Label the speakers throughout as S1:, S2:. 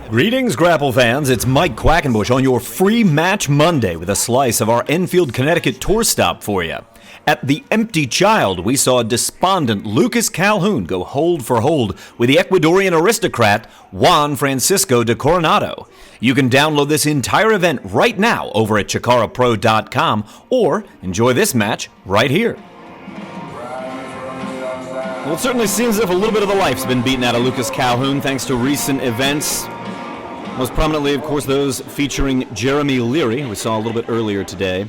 S1: Greetings, Grapple fans. It's Mike Quackenbush on your free match Monday with a slice of our Enfield, Connecticut tour stop for you. At the Empty Child, we saw despondent Lucas Calhoun go hold for hold with the Ecuadorian aristocrat Juan Francisco de Coronado. You can download this entire event right now over at CHIKARApro.com or enjoy this match right here. Well, it certainly seems as if a little bit of the life's been beaten out of Lucas Calhoun thanks to recent events. Most prominently, of course, those featuring Jeremy Leary, who we saw a little bit earlier today.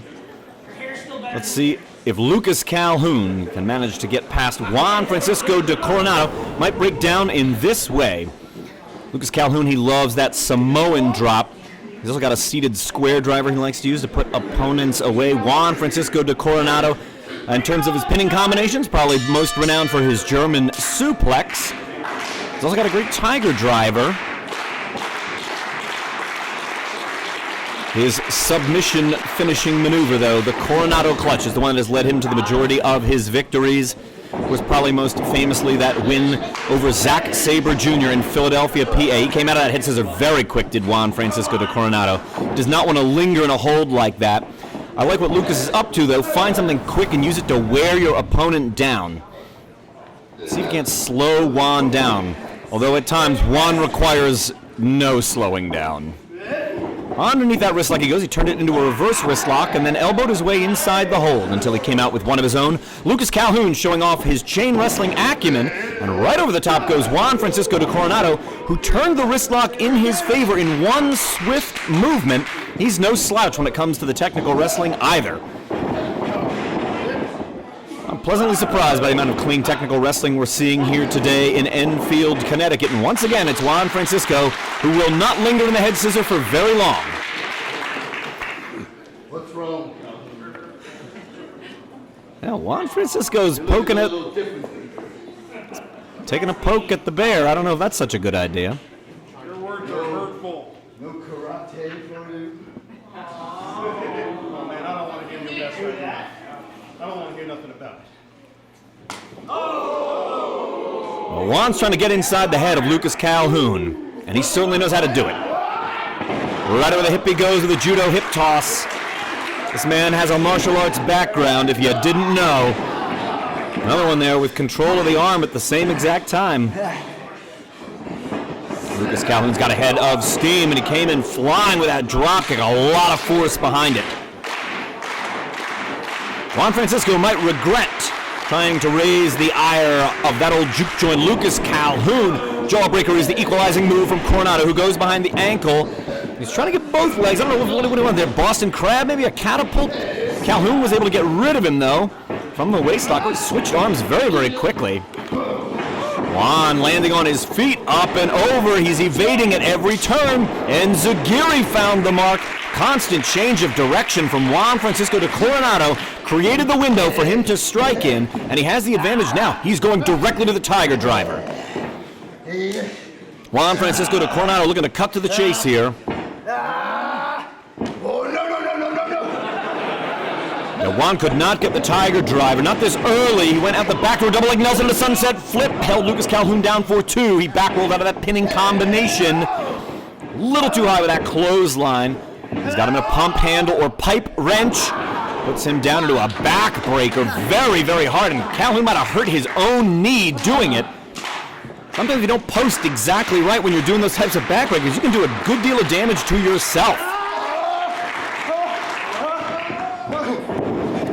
S1: Let's see if Lucas Calhoun can manage to get past Juan Francisco de Coronado. Might break down in this way. Lucas Calhoun, he loves that Samoan drop. He's also got a seated square driver he likes to use to put opponents away. Juan Francisco de Coronado, in terms of his pinning combinations, probably most renowned for his German suplex. He's also got a great tiger driver. His submission finishing maneuver, though, the Coronado clutch, is the one that has led him to the majority of his victories. Was probably most famously that win over Zack Sabre Jr. in Philadelphia, PA. He came out of that head scissor very quick, did Juan Francisco de Coronado. Does not want to linger in a hold like that. I like what Lucas is up to, though. Find something quick and use it to wear your opponent down. See if you can't slow Juan down. Although at times, Juan requires no slowing down. Underneath that wrist lock he goes. He turned it into a reverse wrist lock and then elbowed his way inside the hold until he came out with one of his own. Lucas Calhoun showing off his chain wrestling acumen, and right over the top goes Juan Francisco de Coronado, who turned the wrist lock in his favor in one swift movement. He's no slouch when it comes to the technical wrestling either. I'm pleasantly surprised by the amount of clean technical wrestling we're seeing here today in Enfield, Connecticut. And once again, it's Juan Francisco, who will not linger in the head scissor for very long.
S2: What's wrong?
S1: Now, Juan Francisco's poking it, taking a poke at the bear. I don't know if that's such a good idea.
S2: Your words are hurtful. No karate for you? Oh, man, I don't want to hear your best right now. I don't want to hear nothing about it.
S1: Well, Juan's trying to get inside the head of Lucas Calhoun, and he certainly knows how to do it. Right over the hip he goes with a judo hip toss. This man has a martial arts background, if you didn't know. Another one there with control of the arm at the same exact time. Lucas Calhoun's got a head of steam, and he came in flying with that drop kick, a lot of force behind it. Juan Francisco might regret trying to raise the ire of that old juke joint. Lucas Calhoun. Jawbreaker is the equalizing move from Coronado, who goes behind the ankle. He's trying to get both legs. I don't know what he wanted there. Boston Crab, maybe a catapult. Calhoun was able to get rid of him, though, from the waist lock. He switched arms very, very quickly. Juan landing on his feet, up and over. He's evading at every turn. And Zagiri found the mark. Constant change of direction from Juan Francisco de Coronado created the window for him to strike in, and he has the advantage now. He's going directly to the tiger driver. Juan Francisco de Coronado looking to cut to the chase here. Now, Juan could not get the tiger driver, not this early. He went out the back door, double leg Nelson to sunset flip, held Lucas Calhoun down for two. He back rolled out of that pinning combination. A little too high with that clothesline. He's got him in a pump handle or pipe wrench. Puts him down into a backbreaker very, very hard. And Calhoun might have hurt his own knee doing it. Sometimes you don't post exactly right when you're doing those types of backbreakers. You can do a good deal of damage to yourself.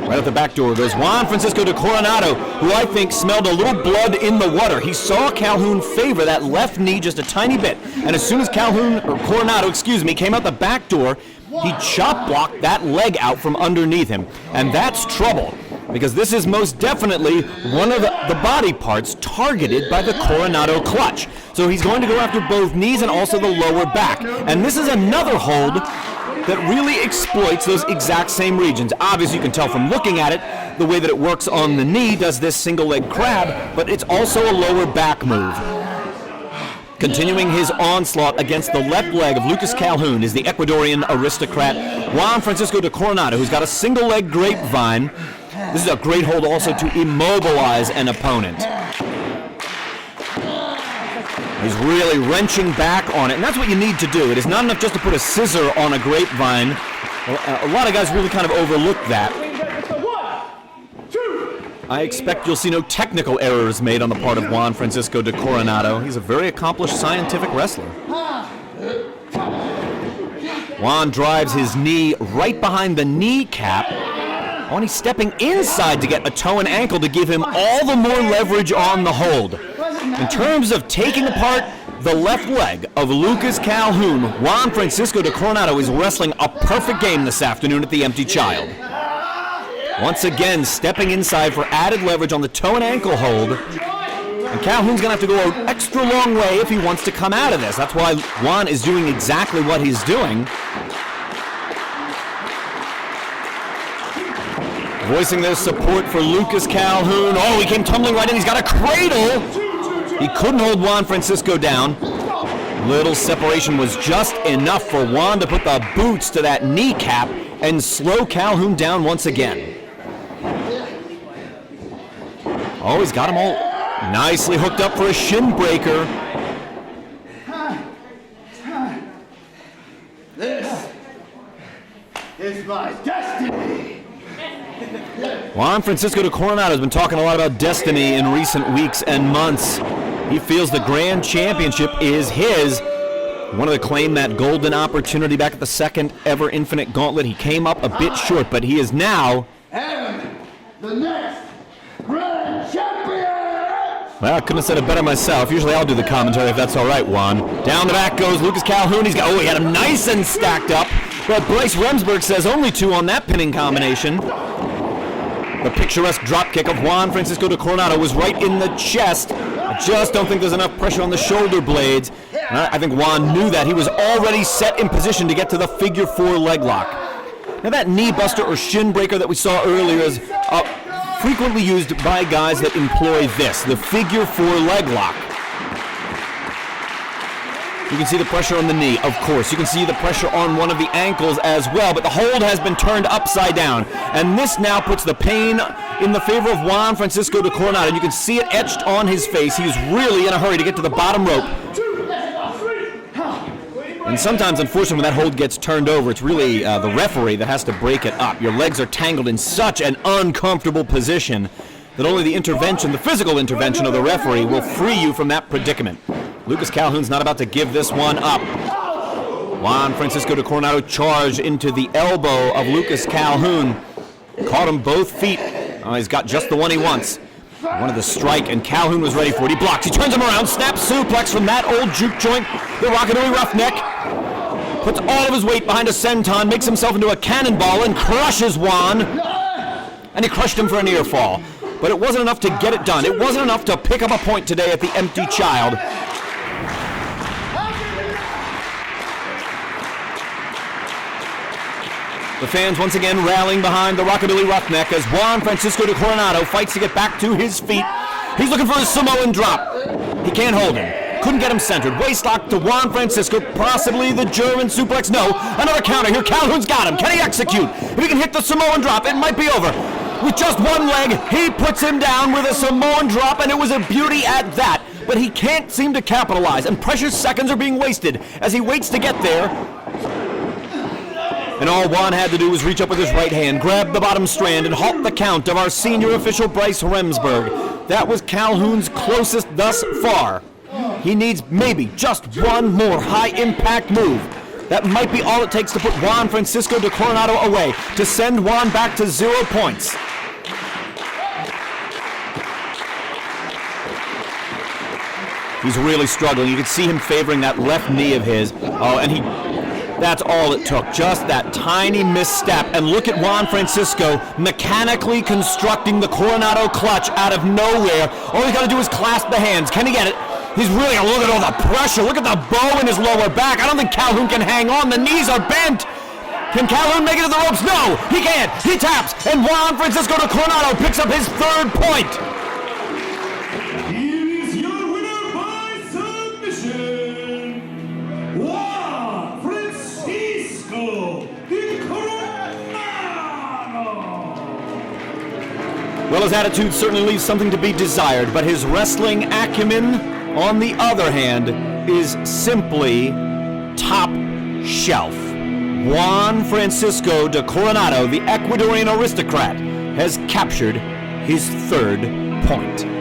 S1: Right at the back door goes Juan Francisco de Coronado, who I think smelled a little blood in the water. He saw Calhoun favor that left knee just a tiny bit. And as soon as Coronado, came out the back door, he chop blocked that leg out from underneath him. And that's trouble, because this is most definitely one of the body parts targeted by the Coronado clutch. So he's going to go after both knees and also the lower back. And this is another hold that really exploits those exact same regions. Obviously, you can tell from looking at it, the way that it works on the knee does this single leg crab, but it's also a lower back move. Continuing his onslaught against the left leg of Lucas Calhoun is the Ecuadorian aristocrat Juan Francisco de Coronado, who's got a single leg grapevine. This is a great hold also to immobilize an opponent. He's really wrenching back on it, and that's what you need to do. It is not enough just to put a scissor on a grapevine. A lot of guys really kind of overlook that. I expect you'll see no technical errors made on the part of Juan Francisco de Coronado. He's a very accomplished scientific wrestler. Juan drives his knee right behind the kneecap. Oh, and he's stepping inside to get a toe and ankle to give him all the more leverage on the hold. In terms of taking apart the left leg of Lucas Calhoun, Juan Francisco de Coronado is wrestling a perfect game this afternoon at the Empty Child. Once again, stepping inside for added leverage on the toe and ankle hold. And Calhoun's going to have to go an extra long way if he wants to come out of this. That's why Juan is doing exactly what he's doing. Voicing their support for Lucas Calhoun. Oh, he came tumbling right in. He's got a cradle. He couldn't hold Juan Francisco down. Little separation was just enough for Juan to put the boots to that kneecap and slow Calhoun down once again. Oh, he's got him all nicely hooked up for a shin breaker.
S2: This is my destiny.
S1: Juan Francisco de Coronado has been talking a lot about destiny in recent weeks and months. He feels the grand championship is his. He wanted to claim that golden opportunity back at the second ever Infinite Gauntlet. He came up a bit short, but he is now
S2: the next grand champion.
S1: Well, I couldn't have said it better myself. Usually I'll do the commentary if that's all right, Juan. Down the back goes Lucas Calhoun. He had him nice and stacked up. But Bryce Remsburg says only 2 on that pinning combination. The picturesque dropkick of Juan Francisco de Coronado was right in the chest. I just don't think there's enough pressure on the shoulder blades. And I think Juan knew that. He was already set in position to get to the figure 4 leg lock. Now that knee buster or shin breaker that we saw earlier is frequently used by guys that employ this, the figure 4 leg lock. You can see the pressure on the knee, of course. You can see the pressure on one of the ankles as well, but the hold has been turned upside down. And this now puts the pain in the favor of Juan Francisco de Coronado. And you can see it etched on his face. He's really in a hurry to get to the bottom rope. And sometimes, unfortunately, when that hold gets turned over, it's really the referee that has to break it up. Your legs are tangled in such an uncomfortable position that only the intervention, the physical intervention of the referee will free you from that predicament. Lucas Calhoun's not about to give this one up. Juan Francisco de Coronado charged into the elbow of Lucas Calhoun. Caught him both feet. Oh, he's got just the one he wants. Wanted to strike, and Calhoun was ready for it. He blocks. He turns him around. Snaps suplex from that old juke joint. The Rockadooey Roughneck puts all of his weight behind a senton, makes himself into a cannonball, and crushes Juan. And he crushed him for a near fall. But it wasn't enough to get it done. It wasn't enough to pick up a point today at the Empty Child. The fans once again rallying behind the Rockabilly Roughneck as Juan Francisco de Coronado fights to get back to his feet. He's looking for his Samoan drop. He can't hold him. Couldn't get him centered. Waistlock to Juan Francisco, possibly the German suplex. No, another counter here. Calhoun's got him. Can he execute? If he can hit the Samoan drop, it might be over. With just one leg, he puts him down with a Samoan drop, and it was a beauty at that. But he can't seem to capitalize, and precious seconds are being wasted as he waits to get there. And all Juan had to do was reach up with his right hand, grab the bottom strand, and halt the count of our senior official, Bryce Remsburg. That was Calhoun's closest thus far. He needs maybe just one more high-impact move. That might be all it takes to put Juan Francisco de Coronado away, to send Juan back to 0 points. He's really struggling. You can see him favoring that left knee of his. Oh, and that's all it took, just that tiny misstep. And look at Juan Francisco mechanically constructing the Coronado clutch out of nowhere. All he's got to do is clasp the hands. Can he get it? He's really going to look at all the pressure. Look at the bow in his lower back. I don't think Calhoun can hang on. The knees are bent. Can Calhoun make it to the ropes? No, he can't. He taps, and Juan Francisco de Coronado picks up his 3rd point.
S3: Here is your winner by submission, Juan Francisco de Coronado.
S1: Well, Coronato's attitude certainly leaves something to be desired, but his wrestling acumen, on the other hand, is simply top shelf. Juan Francisco de Coronado, the Ecuadorian aristocrat, has captured his third point.